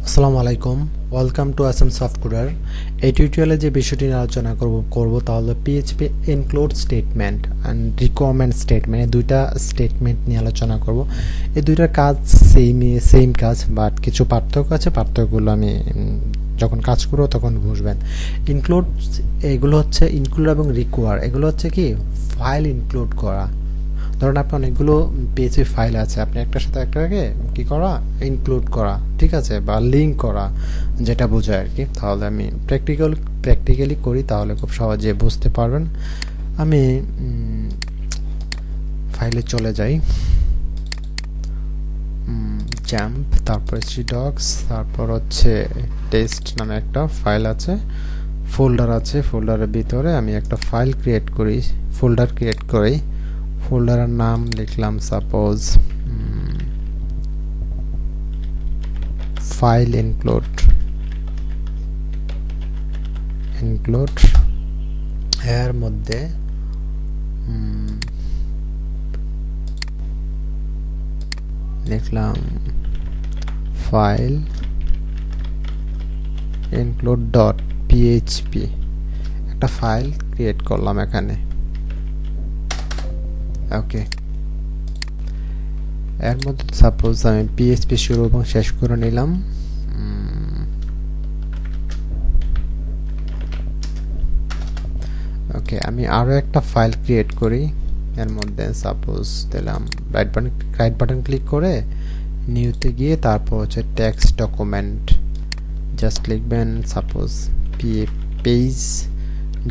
আসসালামু আলাইকুম, welcome to Assam software. এই টিউটোরিয়ালে যে বিষয়টি নিয়ে আলোচনা করব তা হলো PHP include statement and requirement statement. এই দুইটা স্টেটমেন্ট নিয়ে আলোচনা করব। এই দুইটার কাজ সেম কাজ, বাট কিছু পার্থক্য আছে। পার্থক্যগুলো আমি যখন কাজ করব তখন বুঝবেন। ইনক্লুড এগুলো হচ্ছে ইনক্লুড এবং রিকোয়ার, এগুলো হচ্ছে কি ফাইল ইনক্লুড করা। ধরুন আপনার অনেকগুলো পিএইচপি ফাইল আছে, আপনি একটার সাথে একটাকে কি করা, ইনক্লুড করা, ঠিক আছে, বা লিঙ্ক করা, যেটা বোঝায় আর কি। তাহলে আমি প্র্যাকটিক্যালি করি, তাহলে খুব সহজে বুঝতে পারবেন। আমি ফাইলে চলে যাই, জাম্প, তারপর ডক্স, তারপর হচ্ছে টেস্ট নামে একটা ফাইল আছে, ফোল্ডার আছে। ফোল্ডারের ভিতরে আমি একটা ফাইল ক্রিয়েট করি, ফোল্ডার ক্রিয়েট করি। ফোল্ডারের নাম লিখলাম সাপোজ ফাইল ইনক্লুড। এর মধ্যে লিখলাম ফাইল ইনক্লুড ডট পিএইচপি। একটা ফাইল ক্রিয়েট করলাম এখানে। ওকে, এর মধ্যে সাপোজ আমি পিএইচপি শুরু এবং শেষ করে নিলাম। ওকে, আমি আরো একটা ফাইল ক্রিয়েট করি। এর মধ্যে সাপোজ দিলাম রাইট বাটন ক্লিক করে নিউতে গিয়ে তারপর হচ্ছে টেক্সট ডকুমেন্ট, জাস্ট লিখবেন সাপোজ পেজ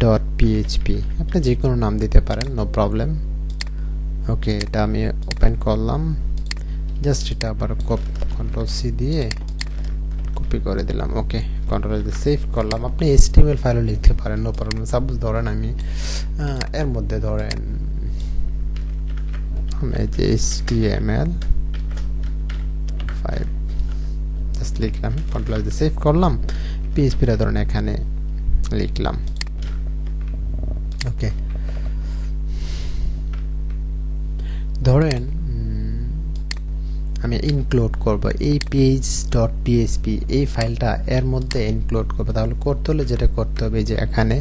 ডট পিএইচপি। আপনি যে কোনো নাম দিতে পারেন, নো প্রবলেম। ওকে, এটা আমি ওপেন করলাম, জাস্ট এটা আবার কন্ট্রোল সি দিয়ে কপি করে দিলাম। ওকে, কন্ট্রোল দিয়ে সেভ করলাম। আপনি এইচটিএমএল ফাইলও লিখতে পারেন, নো প্রবলেম। সাপোজ ধরেন আমি এর মধ্যে ধরেন এই যে HTML5 জাস্ট লিখলাম, কন্ট্রোল দিয়ে সেভ করলাম। পিএইচপিটা ধরেন এখানে লিখলাম। ওকে, ধরেন আমি ইনক্লুড করব এই পেজ ডট পিএইচপি, এই ফাইলটা এর মধ্যে ইনক্লুড করব। তাহলে করতে হলে যেটা করতে হবে যে এখানে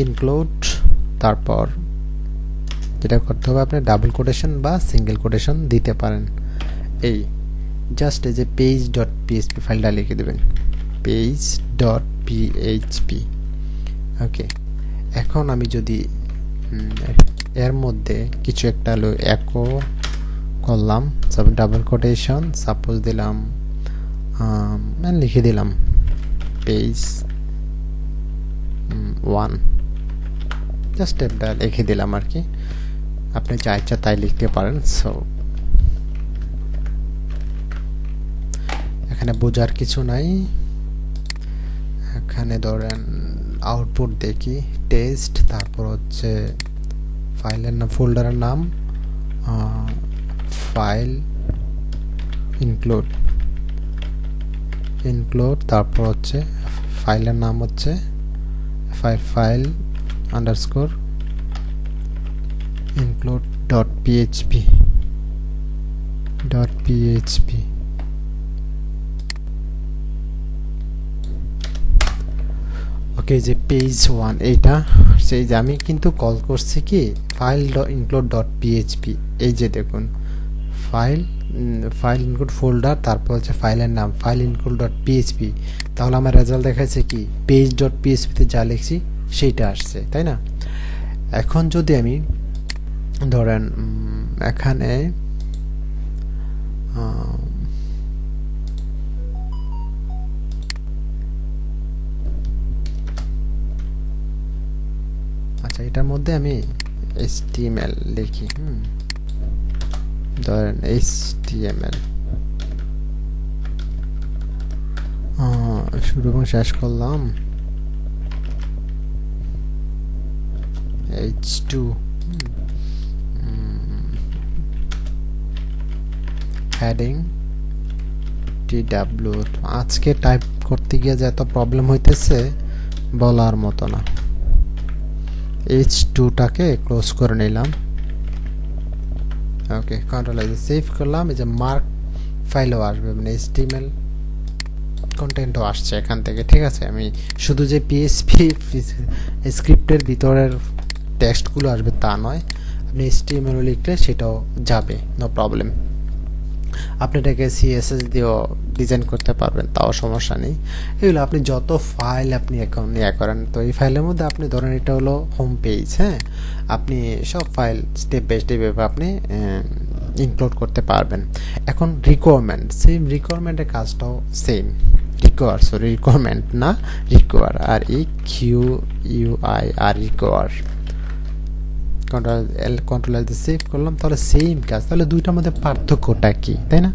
ইনক্লুড, তারপর যেটা করতে হবে আপনি ডাবল কোটেশন বা সিঙ্গেল কোটেশন দিতে পারেন। এই জাস্ট এই যে পেজ ডট পিএইচপি ফাইলটা লিখে দেবেন, পেজ ডট পিএইচপি। ওকে, এখন আমি যদি এর মধ্যে কিছু একটা একো করলাম, ডাবল কোটেশন সাপোজ দিলাম, লিখে দিলাম পেজ 1, জাস্ট এটা লিখে দিলাম আর কি। আপনি যা ইচ্ছা তাই লিখতে পারেন। সো এখানে বোঝার কিছু নাই। এখানে ধরেন আউটপুট দেখি টেস্ট, তারপর হচ্ছে ফাইলের নাম, ফোল্ডারের নাম ফাইল ইনক্লুড, তারপর হচ্ছে ফাইলের নাম হচ্ছে file underscore include dot PHP. Okay, যে পেজ 1 এইটা, সেই যে আমি কিন্তু কল করছি কি ফাইল ইনক্লুড ডট পিএইচপি। এই যে দেখুন ফাইল ইনক্লুড ফোল্ডার, তারপর হচ্ছে ফাইলের নাম ফাইল ইনক্লুড ডট পিএইচপি। তাহলে আমার রেজাল্ট দেখাচ্ছে কি পেজ ডট পিএইচপিতে যা লিখছি সেইটা আসছে, তাই না? এখন যদি আমি ধরেন এখানে আচ্ছা, এটার মধ্যে আমি HTML লিখি, ধরেন HTML শুরু এবং শেষ করলাম H2 হেডিং TW। আজকে টাইপ করতে গিয়ে যে এত প্রবলেম হইতেছে বলার মতো না। H2টাকে ক্লোজ করে নিলাম। ওকে, কন্ট্রোল সেভ করলাম। এই যে মার্ক ফাইলও আসবে, মানে HTML কন্টেন্টও আসছে এখান থেকে, ঠিক আছে। আমি শুধু যে পিএইচপি স্ক্রিপ্টের ভিতরের টেক্সটগুলো আসবে তা নয়, আপনি HTML লিখলে সেটাও যাবে, নো প্রবলেম। আপনি এটাকে CSS দিয়েও ডিজাইন করতে পারবেন, তাও সমস্যা নেই। এগুলো আপনি যত ফাইল আপনি এখন ইয়ে করেন, তো এই ফাইলের মধ্যে আপনি ধরেন এটা হলো হোম পেজ, হ্যাঁ, আপনি সব ফাইল স্টেপ বাই স্টেপ আপনি ইনক্লুড করতে পারবেন। এখন রিকোয়ারমেন্ট, সেম রিকোয়ারমেন্টের কাজটাও সেম। রিকোয়ারমেন্ট না, require, R EQUI are require. Control এল দিয়ে সেভ করলাম, তাহলে সেম কাজ। তাহলে দুইটার মধ্যে পার্থক্যটা কি, তাই না?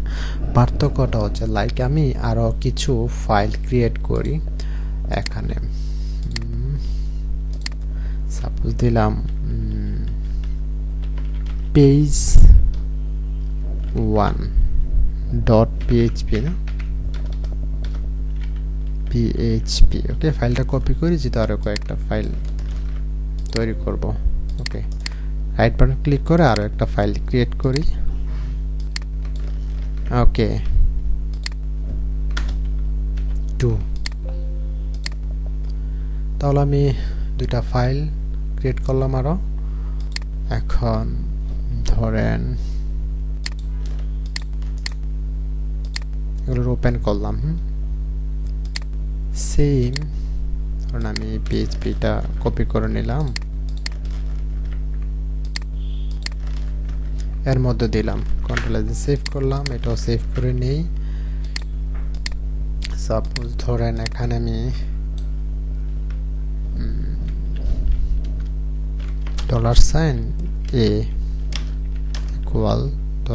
পার্থক্যটা হচ্ছে লাইক আমি আরো কিছু ফাইল ক্রিয়েট করি এখানে, সাপোজ দিলাম পেজ 1.php না, PHP। ওকে, ফাইলটা কপি করি, যেহেতু আরো কয়েকটা ফাইল তৈরি করব। ওকে, রাইট বাটন ক্লিক করে আরো একটা ফাইল ক্রিয়েট করি। ওকে, 2। তাহলে আমি দুইটা ফাইল ক্রিয়েট করলাম আরো। এখন ধরেন এগুলো ওপেন করলাম, সেম ধরুন আমি PHPটা কপি করে নিলাম, এর মধ্যে দিলাম, কন্ট্রোল এল দিয়ে সেভ করলাম, এটাও সেভ করে নেই। সাপোজ ধরেন এখানে আমি $a ইকুয়াল $,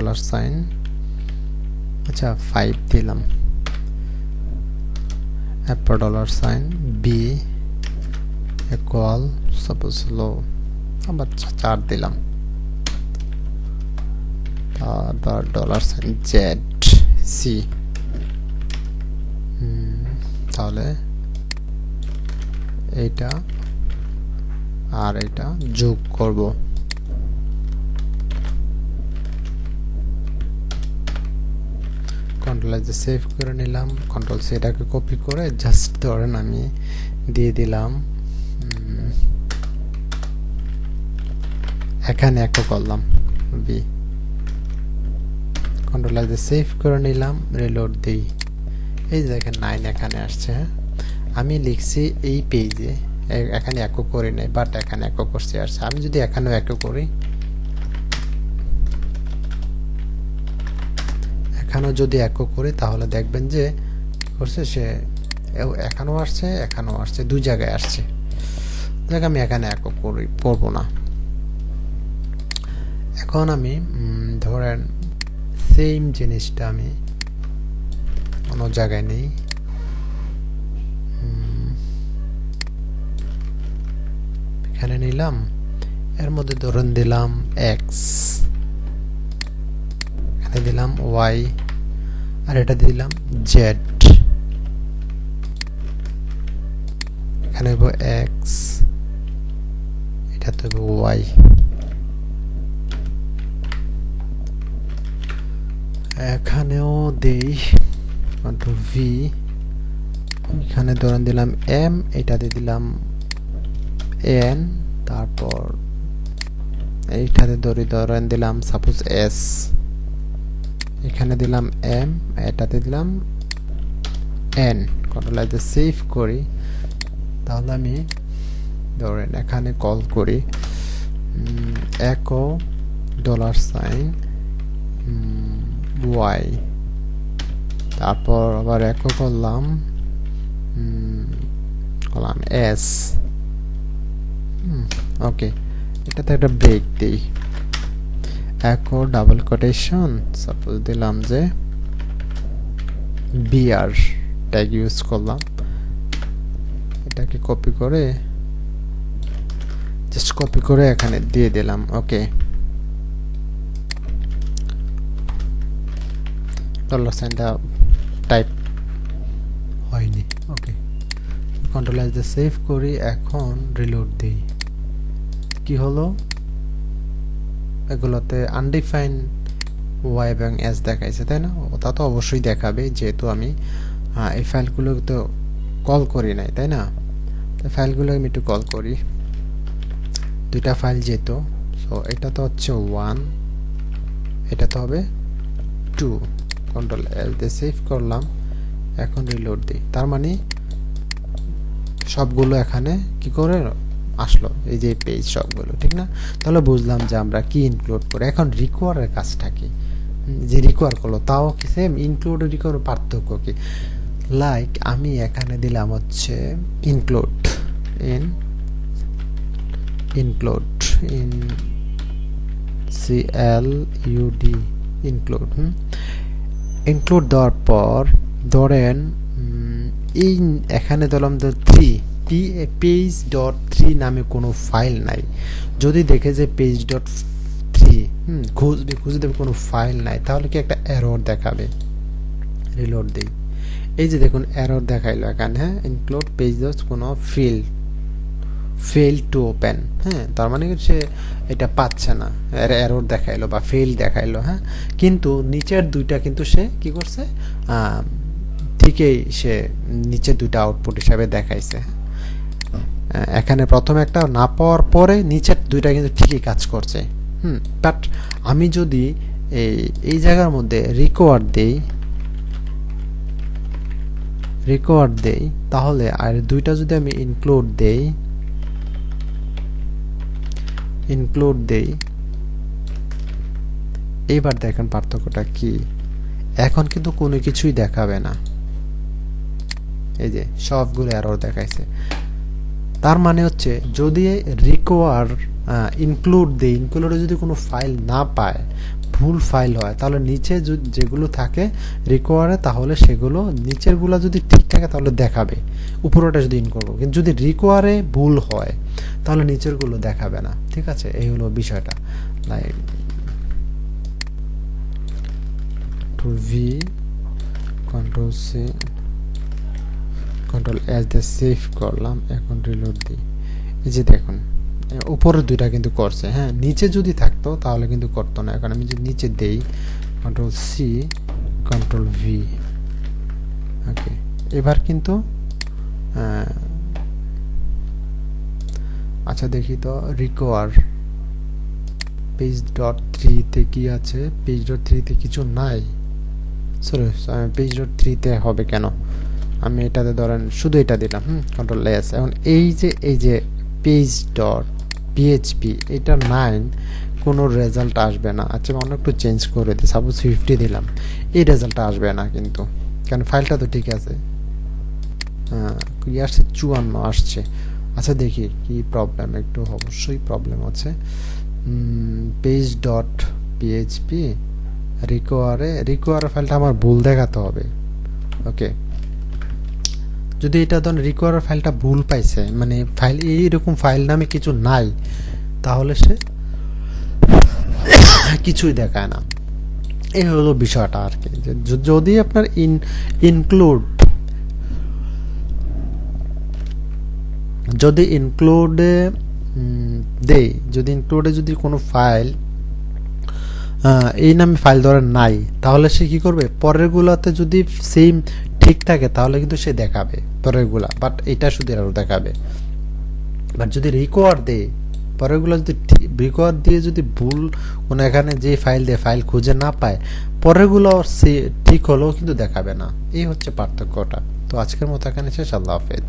আচ্ছা 5 দিলাম, এরপর $b ইকুয়াল সাপোজ হলো আবার 4 দিলাম, আবার $z তাহলে এইটা আর এটা যোগ করব। কন্ট্রোল এল দিয়ে সেভ করে নিলাম, কন্ট্রোল সি এটাকে কপি করে জাস্ট ধরেন আমি দিয়ে দিলাম এখানে একো করলাম b, কন্ট্রোল এল দিয়ে সেভ করে নিলাম, রিলোড দিই, এই যে দেখেন 9 এখানে আসছে। আমি লিখছি এই পেজে, এখানে একো করি নাই, বাট এখানে একো করছি আসছে। আমি যদি এখানেও একো করি, এখানেও যদি একো করি, তাহলে দেখবেন যে করছে সে এখানেও আসছে, এখানেও আসছে, দুই জায়গায় আসছে। দেখ আমি এখানে একো করি, পড়বো না। এখন আমি ধরেন সেম জিনিসটা আমি অন্য জায়গায় নেই, এখানে নিলাম, এর মধ্যে ধরুন দিলাম x, এখানে দিলাম y, আর এটা দিলাম z, এখানে হবে x, এটা তো y। এখানেও দেই কন্ট্রোল v, এখানে ধরেন দিলাম m, এটাতে দিলাম n, তারপর এইটাতে ধরেন দিলাম সাপোজ s, এখানে দিলাম m, এটাতে দিলাম n। কন্ট্রোল এল দিয়ে সেভ করি, তাহলে আমি ধরেন এখানে কল করি echo $y, তারপর আবার echo করলাম s। ওকে, এটাতে একটা ব্রেক দেই, echo ডাবল কোটেশন, সাপোজ দিলাম যে br ট্যাগ ইউজ করলাম, এটাকে কপি করে জাস্ট কপি করে এখানে দিয়ে দিলাম। ওকে, $টা টাইপ হয়নি। ওকে, কন্ট্রোল এল দিয়ে সেভ করি, এখন রিলোড দেই। কি হলো, এগুলোতে আনডিফাইন্ড ওয়াই এবং এস দেখাইছে, তাই না? ওটা তো অবশ্যই দেখাবে, যেহেতু আমি এই ফাইলগুলো তো কল করি নাই, তাই না? তো ফাইলগুলো আমি একটু কল করি, দুইটা ফাইল যেহেতু। সো এটা তো হচ্ছে 1, এটা তো হবে 2। কন্ট্রোল এল দিয়ে সেভ করলাম, এখন রিলোড দিই। তার মানে সবগুলো এখানে কি করে আসলো, এই যে পেজ সবগুলো, ঠিক না? তাহলে বুঝলাম যে আমরা কি ইনক্লুড করি। এখন রিকোয়ারের কাজটা কি, যে রিকোয়ার করলো তাও কি সেম? ইনক্লুড রিকোয়ার পার্থক্য কি? লাইক আমি এখানে দিলাম হচ্ছে include include CLUD include. Include দেওয়ার পর ধরেন এই এখানে ধরলাম 3 page.3 নামে কোনো ফাইল নাই। যদি দেখে যে page.3 খুঁজে দেবে কোনো ফাইল নাই, তাহলে কি একটা এরর দেখাবে। রিলোড দেই, এই যে দেখুন এরর দেখাইলো এখানে, হ্যাঁ, ইনক্লুড পেজ কোনো ফেল টু ওপেন। হ্যাঁ, তার মানে সে এটা পাচ্ছে না, এরর দেখাইলো বা ফেল দেখাইলো। হ্যাঁ, কিন্তু নিচের দুইটা কিন্তু সে কি করছে, ঠিকই সে নিচের দুইটা আউটপুট হিসাবে দেখাইছে। এখানে প্রথমে একটা না পাওয়ার পরে নিচের দুইটা কিন্তু ঠিকই কাজ করছে। বাট আমি যদি এই জায়গার মধ্যে রিকোয়ার্ড দেই তাহলে, আর দুইটা যদি আমি ইনক্লুড দেই, এইবার দেখেন পার্থক্যটা কি। এখন কিন্তু কোনো কিছুই দেখাবে না, এই যে সবগুলো এরর দেখাইছে। তার মানে হচ্ছে যদি ইনক্লুডে যদি কোনো ফাইল না পায়, ভুল ফাইল হয়, তাহলে নিচে যেগুলো থাকে রিকোয়ারে, তাহলে সেগুলো নিচের গুলা যদি ঠিক থাকে তাহলে দেখাবে, উপরটা যদি ইন করবো। কিন্তু যদি রিকোয়ারে ভুল হয় তাহলে নিচের গুলো দেখাবে না। ঠিক আছে, এই হলো বিষয়টা। Like V control C control S দিয়ে সেভ করলাম, এখন রিলোড দিই। এই যে দেখুন উপরের দুইটা কিন্তু করছে। হ্যাঁ, নিচে যদি থাকতো তাহলে কিন্তু করতো না। এখন আমি যদি নিচে দেই কন্ট্রোল সি কন্ট্রোল ভি, ওকে, এবার কিন্তু আচ্ছা দেখি তো রিকোয়ার page.3 কি আছে, page.3 কিছু নাই। সরি, page.3 হবে কেন, আমি এটাতে ধরেন শুধু এটা দিলাম, কন্ট্রোল এস। এখন এই যে page.php এটা 9, কোনো রেজাল্ট আসবে না। আচ্ছা আমি অন্য একটু চেঞ্জ করে দিই, সাপোজ 50 দিলাম, এই রেজাল্টটা আসবে না কিন্তু, কারণ ফাইলটা তো ঠিক আছে। কি আসছে, 54 আসছে। আচ্ছা দেখি কি প্রবলেম, একটু অবশ্যই প্রবলেম আছে। page.php রিকোয়ারে ফাইলটা আমার ভুল দেখাতে হবে। ওকে, যদি এটা ধরুন রিকোয়ার ফাইলটা ভুল পাইছে, মানে ফাইল এইরকম ফাইল নামে কিছু নাই, তাহলে সে কিছুই দেখায় না। এই হলো বিষয়টা আর কি। যদি আপনার ইনক্লুডে যদি কোনো ফাইল এই নামে ফাইল ধরেন নাই, তাহলে সে কি করবে, পরের গুলাতে যদি সেম ঠিক থাকে তাহলে কিন্তু সে দেখাবে পরের গুলা, বাট এটা শুধু এরর দেখাবে। বাট যদি রিকোয়ার দেয়, পরের গুলা যদি রিকোয়ার দিয়ে যদি ভুল কোনো এখানে যে ফাইল খুঁজে না পায়, পরের গুলো ঠিক হলেও কিন্তু দেখাবে না। এই হচ্ছে পার্থক্যটা। তো আজকের মতো এখানে শেষ। আল্লাহ হাফেজ।